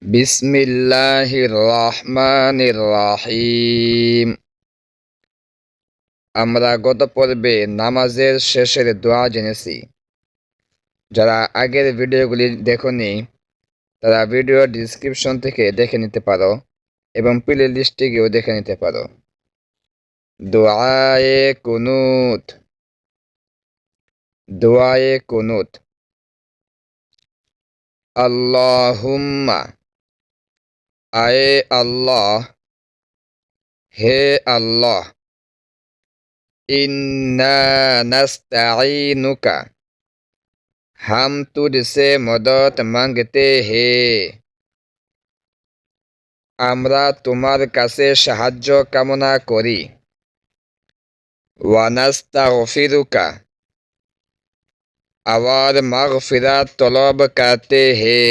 বিসমিল্লাহির রহমানির রহিম। আমরা গত পর্বে নামাজের শেষের দোয়া জেনেছি। যারা আগের ভিডিওগুলি দেখোনি তারা ভিডিওর ডিসক্রিপশন থেকে দেখে নিতে পারো এবং প্লে লিস্টে গিয়েও দেখে নিতে পারো। দোয়ায়ে কুনুত। দোয়ায়ে কুনুত। আল্লাহুম্মা, আয়ে আল্লাহ, হে আল্লাহ, ইন্না নাস্তাঈনুকা, हम तुझसे मदद मांगते हैं। আমরা তোমার কাছে সাহায্য কামনা করি। ওয়ানাস্তাগফিরুকা, और মাগফিরাত তলব করতে হে,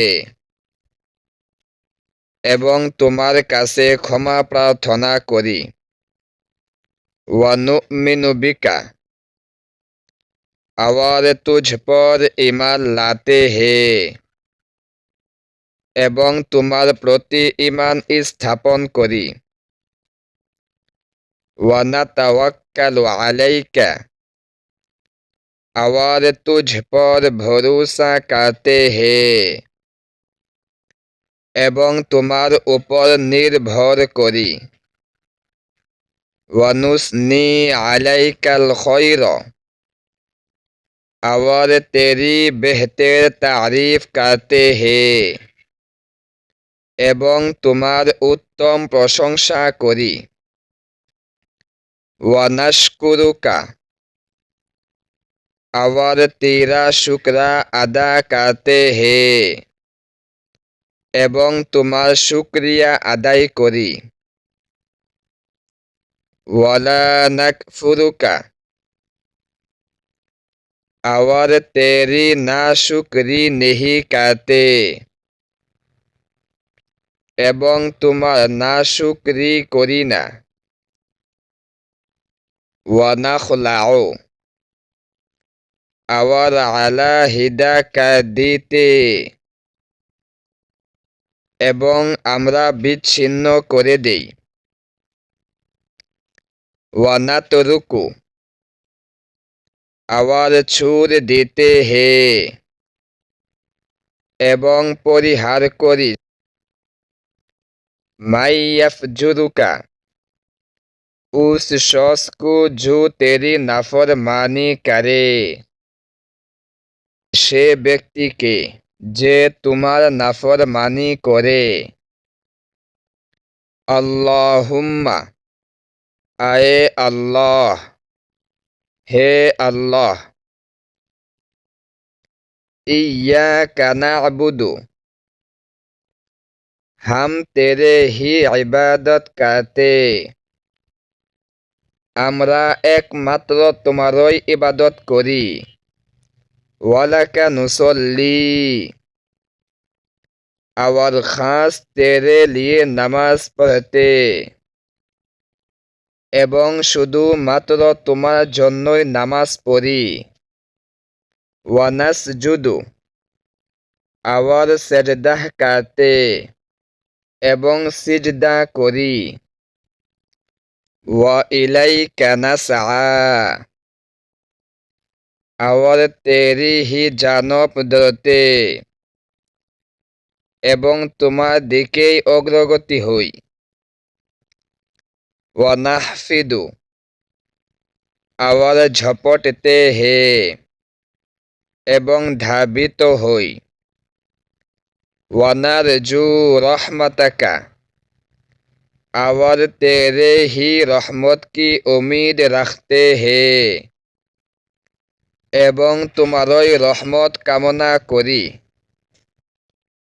এবং তোমার কাছে ক্ষমা প্রার্থনা করি। ওয়ানুমিনু বিকা, और तुझ पर ईमान लाते हैं, এবং তোমার প্রতি ঈমান স্থাপন করি। ওয়ানাতাওয়াক্কালু আলাইকা, और तुझ पर ভরসা करते हैं, এবং তোমার উপর নির্ভর করি। ওয়ানুসনি আলাইকাল খৈর, और तेरी बेहतर तारीफ करते हैं, এবং তোমার উত্তম প্রশংসা করি। ওয়ানাশকুরুকা, और तेरा शुक्र अदा करते हैं, এবং তোমার শুকরিয়া আদায় করি। ওয়ালা নাকফুরুকা, और तेरी नाशुक्री नहीं करते, এবং তোমার নাশুকরি করি না। ওয়ানাখলাউ, और আলা হিদা কাদিতে, এবং আমরা বিচ্ছিন্ন করে দেই। ওয়ানাতরুকু, और छोड़ देते हैं, এবং পরিহার করি। माई यफजुरुका, उस शख्स को जो तेरी नाफरमानी करे, সে ব্যক্তিকে যে তোমার নাফরমানি করে। আল্লাহুম্মা, আয়ে আল্লাহ, হে আল্লাহ, इय्याका नअबुदु, हम तेरे ही इबादत करते, আমরা একমাত্র তোমারই ইবাদত করি। ওয়ালাকা নুসল্লি, और खास तेरे लिए নামাজ পড়তে, এবং শুধু মাত্র তোমার জন্যই নামাজ পড়ি। ওয়ানাসজুদু, और সেজদাহ করতে, এবং সিজদা করি। ওয়া ইলাইকা নাসআ, और तेरी ही জানব ধরতে, এবং তোমার দিকেই অগ্রগতি হই। ওয়ানাহফিদু, और ঝপটতে হে, এবং ধাবিত হই। ওয়ানারজু রহমতাকা, और तेरे ही रहमत की उम्मीद रखते हैं, এবং তোমারই রহমত কামনা করি।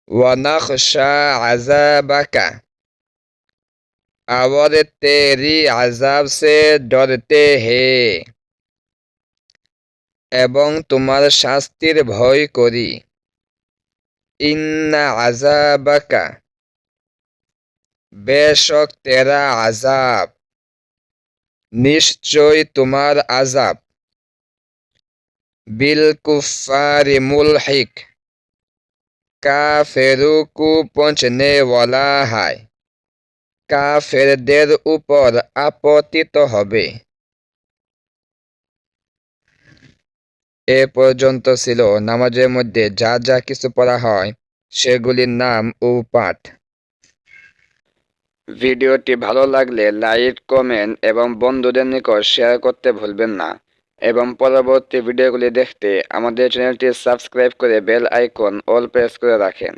ওয়ানাখশা আযাবাকা, और तेरी আযাব से डरते हैं, এবং তোমার শাস্তির ভয় করি। ইন্না আযাবাকা, বেশক তেরা আযাব, নিশ্চয় তোমার আযাব। বিল কুফফারি মুলহিক, কাফেরু কু পৌঁছনে ওয়ালা হায়। কাফেরদের উপর আপতিত হবে। এ পর্যন্ত ছিল নামাজের মধ্যে যা যা কিছু পড়া হয় সেগুলির নাম ও পাঠ। ভিডিওটি ভালো লাগলে লাইক, কমেন্ট এবং বন্ধুদের নিকট শেয়ার করতে ভুলবেন না এবং পরবর্তী ভিডিওগুলি দেখতে আমাদের চ্যানেলটি সাবস্ক্রাইব করে বেল আইকন অল প্রেস করে রাখেন।